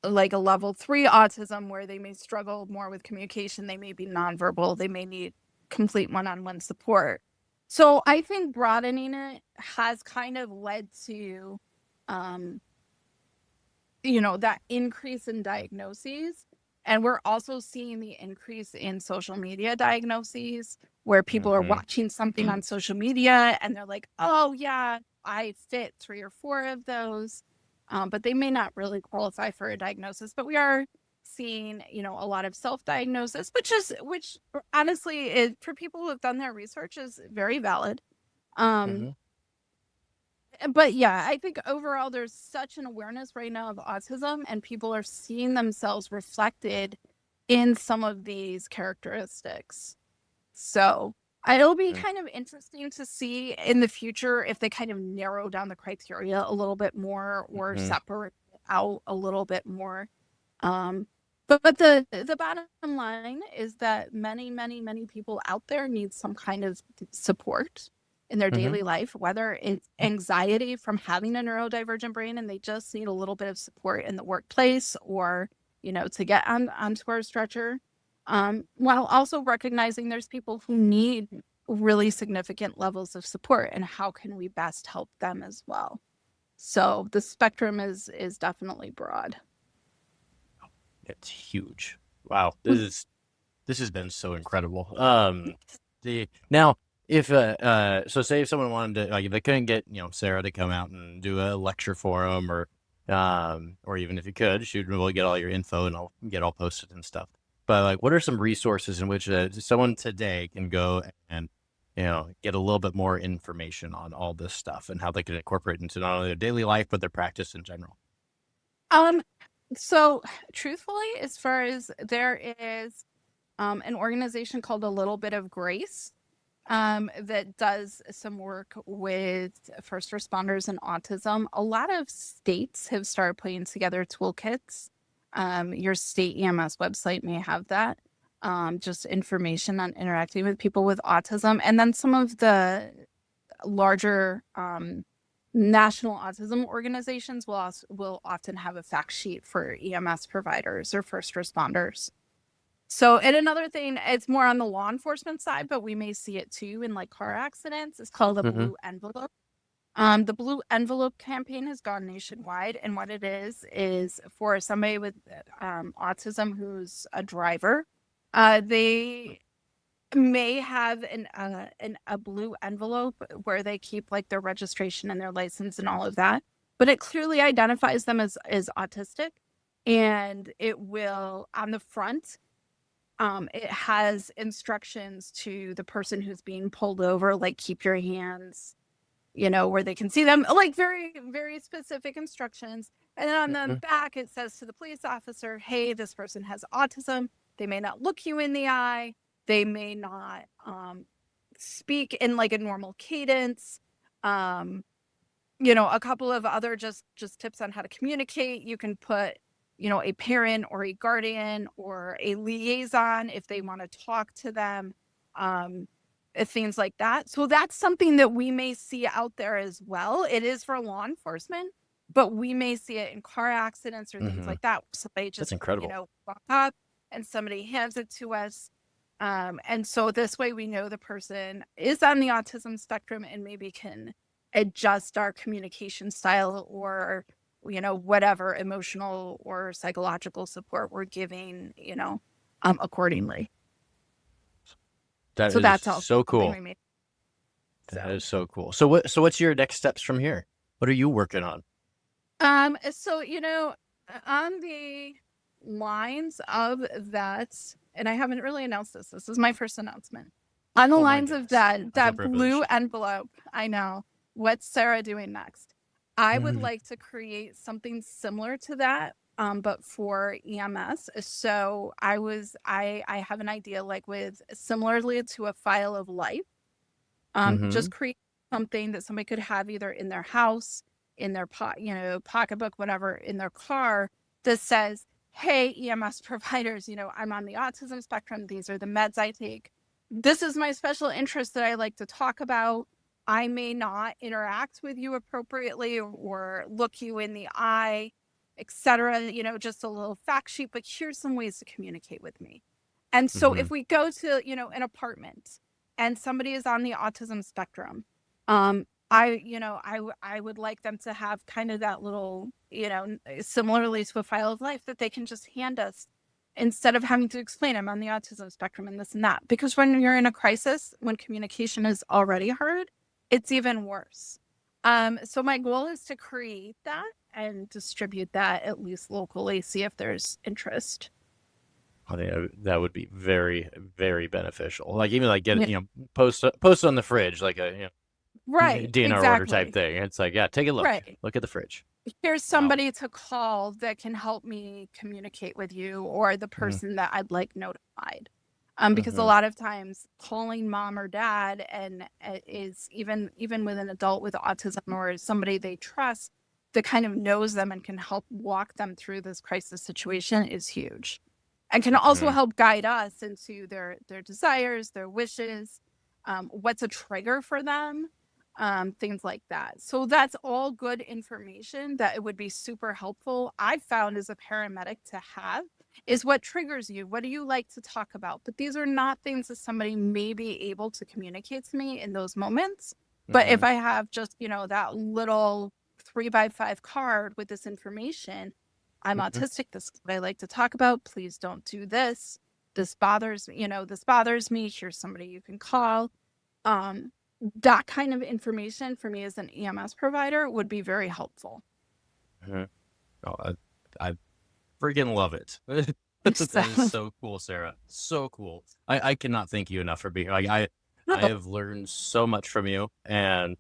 Speaker 2: like a level 3 autism where they may struggle more with communication, they may be nonverbal, they may need complete one-on-one support. So I think broadening it has kind of led to um that increase in diagnoses. And we're also seeing the increase in social media diagnoses where people are
Speaker 1: Mm-hmm.
Speaker 2: watching something on social media and they're like, oh, yeah, I fit 3 or 4 of those. But they may not really qualify for a diagnosis. But we are seeing, a lot of self-diagnosis, which honestly, for people who have done their research, is very valid. Um,
Speaker 1: Mm-hmm.
Speaker 2: but yeah, I think overall there's such an awareness right now of autism, and people are seeing themselves reflected in some of these characteristics. So it'll be kind of interesting to see in the future if they kind of narrow down the criteria a little bit more or
Speaker 1: Mm-hmm.
Speaker 2: separate out a little bit more. But the bottom line is that many, many, many people out there need some kind of support in their
Speaker 1: Mm-hmm.
Speaker 2: daily life, whether it's anxiety from having a neurodivergent brain and they just need a little bit of support in the workplace or, to get onto our stretcher. While also recognizing there's people who need really significant levels of support and how can we best help them as well. So the spectrum is definitely broad.
Speaker 1: It's huge. Wow. This has been so incredible. The now if so say if someone wanted to, like, if they couldn't get Sara to come out and do a lecture for them, or even if you could shoot, we'll get all your info and I'll get all posted and stuff. But like, what are some resources in which someone today can go and get a little bit more information on all this stuff and how they can incorporate into not only their daily life but their practice in general?
Speaker 2: Um, so truthfully, as far as there is an organization called A Little Bit of Grace that does some work with first responders and autism. A lot of states have started putting together toolkits Your state EMS website may have that, just information on interacting with people with autism. And then some of the larger national autism organizations will often have a fact sheet for EMS providers or first responders. So, and another thing, it's more on the law enforcement side, but we may see it too in like car accidents. It's called the blue envelope. The blue envelope campaign has gone nationwide, and what it is for somebody with autism who's a driver, they may have a blue envelope where they keep like their registration and their license and all of that, but it clearly identifies them as autistic, and it will on the front. It has instructions to the person who's being pulled over, like keep your hands, where they can see them, like very, very specific instructions. And then on the back, it says to the police officer, hey, this person has autism. They may not look you in the eye. They may not speak in like a normal cadence. A couple of other just tips on how to communicate. You can put a parent or a guardian or a liaison if they want to talk to them, things like that. So that's something that we may see out there as well. It is for law enforcement, but we may see it in car accidents or things like that. Somebody just,
Speaker 1: That's incredible.
Speaker 2: walk up and somebody hands it to us. And so this way we know the person is on the autism spectrum and maybe can adjust our communication style or whatever emotional or psychological support we're giving, accordingly.
Speaker 1: That's
Speaker 2: all
Speaker 1: so cool. That is so cool. So what's your next steps from here? What are you working on?
Speaker 2: So, on the lines of that, and I haven't really announced this. This is my first announcement. On the lines of that blue envelope, I know. What's Sara doing next? I would like to create something similar to that, but for EMS. So I have an idea like with similarly to a file of life, just create something that somebody could have either in their house, in their pocketbook, whatever, in their car that says, hey, EMS providers, I'm on the autism spectrum. These are the meds I take. This is my special interest that I like to talk about. I may not interact with you appropriately or look you in the eye, etc. Just a little fact sheet, but here's some ways to communicate with me. And so if we go to, an apartment and somebody is on the autism spectrum, I would like them to have kind of that little, similarly to a file of life that they can just hand us instead of having to explain I'm on the autism spectrum and this and that. Because when you're in a crisis, when communication is already hard, it's even worse. So my goal is to create that and distribute that at least locally, see if there's interest.
Speaker 1: I think that would be very, very beneficial. Like even like get post on the fridge, like a
Speaker 2: right
Speaker 1: DNR order type thing. It's like, yeah, take a look.
Speaker 2: Right.
Speaker 1: Look at the fridge.
Speaker 2: Here's somebody to call that can help me communicate with you or the person that I'd like notified. Because a lot of times calling mom or dad and is even with an adult with autism or somebody they trust that kind of knows them and can help walk them through this crisis situation is huge, and can also help guide us into their desires, their wishes, what's a trigger for them, things like that. So that's all good information that it would be super helpful. I've found as a paramedic to have is what triggers you. What do you like to talk about? But these are not things that somebody may be able to communicate to me in those moments. But if I have just, that little 3x5 card with this information, I'm autistic. This is what I like to talk about. Please don't do this. This bothers me. This bothers me. Here's somebody you can call. That kind of information for me as an EMS provider would be very helpful.
Speaker 1: Oh, I freaking love it. That is so cool, Sara. So cool. I cannot thank you enough for being here. I have learned so much from you, and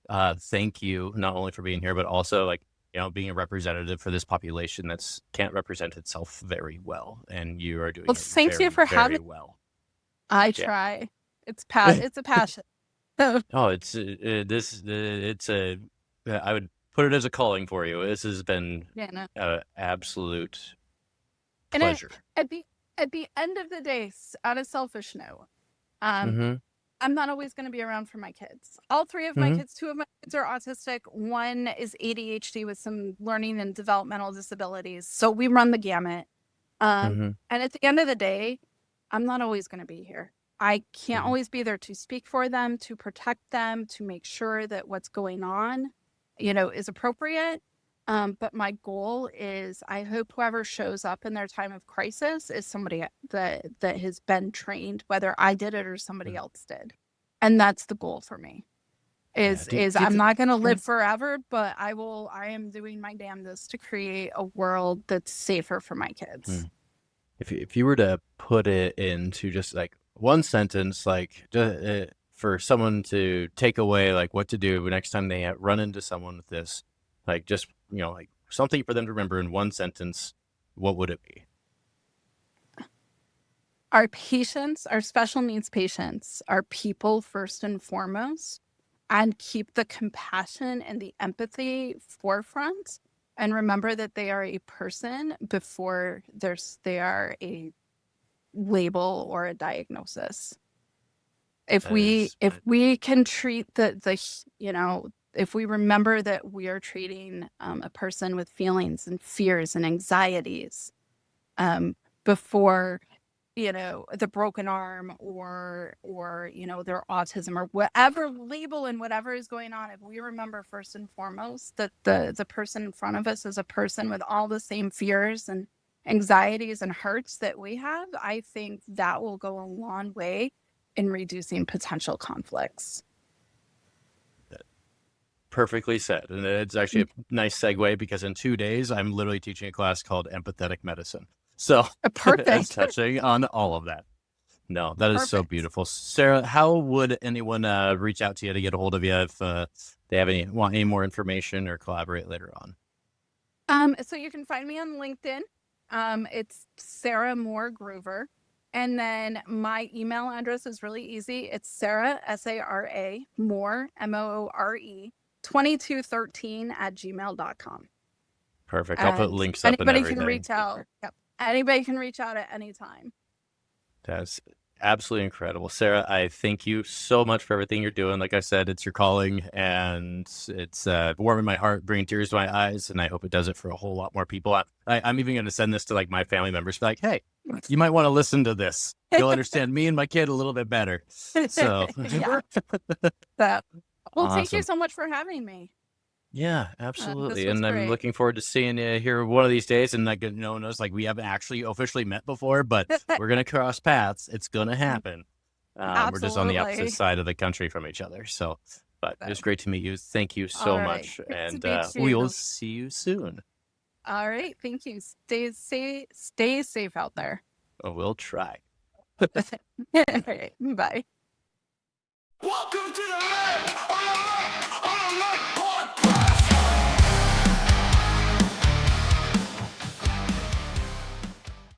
Speaker 1: thank you not only for being here, but also like being a representative for this population that's can't represent itself very well, and you are doing it
Speaker 2: thank
Speaker 1: very,
Speaker 2: you for
Speaker 1: very
Speaker 2: having
Speaker 1: well.
Speaker 2: I try. It's a passion.
Speaker 1: Oh, it's I would put it as a calling for you. This has been absolute
Speaker 2: And
Speaker 1: pleasure.
Speaker 2: at the end of the day, on a selfish note, um,
Speaker 1: Mm-hmm.
Speaker 2: I'm not always going to be around for my kids. All three of my
Speaker 1: Mm-hmm.
Speaker 2: kids, two of my kids are autistic. One is ADHD with some learning and developmental disabilities. So we run the gamut.
Speaker 1: Mm-hmm.
Speaker 2: And at the end of the day, I'm not always going to be here. I can't
Speaker 1: Mm-hmm.
Speaker 2: always be there to speak for them, to protect them, to make sure that what's going on, is appropriate. But my goal is I hope whoever shows up in their time of crisis is somebody that has been trained, whether I did it or somebody else did. And that's the goal for me.
Speaker 1: Yeah.
Speaker 2: Is I'm not going to live forever, but I am doing my damnedest to create a world that's safer for my kids.
Speaker 1: If you were to put it into just like one sentence, like for someone to take away like what to do next time they run into someone with this, like just like something for them to remember in one sentence, what would it be?
Speaker 2: Our patients, our special needs patients, are people first and foremost, and keep the compassion and the empathy forefront, and remember that they are a person before they are a label or a diagnosis. If we can treat if we remember that we are treating a person with feelings and fears and anxieties before the broken arm or their autism or whatever label and whatever is going on, if we remember first and foremost that the person in front of us is a person with all the same fears and anxieties and hurts that we have, I think that will go a long way in reducing potential conflicts.
Speaker 1: Perfectly said. And it's actually a nice segue because in 2 days, I'm literally teaching a class called empathetic medicine. So
Speaker 2: Perfect.
Speaker 1: touching on all of that. No, that is so
Speaker 2: Perfect.
Speaker 1: beautiful. Sarah, how would anyone reach out to you to get a hold of you if they want any more information or collaborate later on?
Speaker 2: So you can find me on LinkedIn. It's Sara Moore Groover. And then my email address is really easy. It's Sara, Sara, Moore, Moore, 2213@gmail.com.
Speaker 1: Perfect. I'll put
Speaker 2: And
Speaker 1: links up and
Speaker 2: anybody
Speaker 1: everything.
Speaker 2: can reach out. Yep. Anybody can reach out at any time.
Speaker 1: That's absolutely incredible. Sarah, I thank you so much for everything you're doing. Like I said, it's your calling and it's warming my heart, bringing tears to my eyes, and I hope it does it for a whole lot more people. I'm even going to send this to like my family members, be like, hey, you might want to listen to this. You'll understand me and my kid a little bit better. So,
Speaker 2: Well,
Speaker 1: awesome.
Speaker 2: Thank you so much for having me.
Speaker 1: Yeah, absolutely.
Speaker 2: This was
Speaker 1: And I'm
Speaker 2: great.
Speaker 1: looking forward to seeing you here one of these days. And like, no one knows, like we haven't actually officially met before, but we're going to cross paths. It's going to happen. We're just on the opposite
Speaker 2: Absolutely.
Speaker 1: side of the country from each other. So, but it was great to meet you. Thank you so
Speaker 2: All right.
Speaker 1: much.
Speaker 2: Good to
Speaker 1: And
Speaker 2: meet
Speaker 1: we will
Speaker 2: you.
Speaker 1: see you soon.
Speaker 2: All right. Thank you. Stay safe out there.
Speaker 1: Oh, we'll try.
Speaker 2: All right. Bye.
Speaker 3: Welcome to the land of the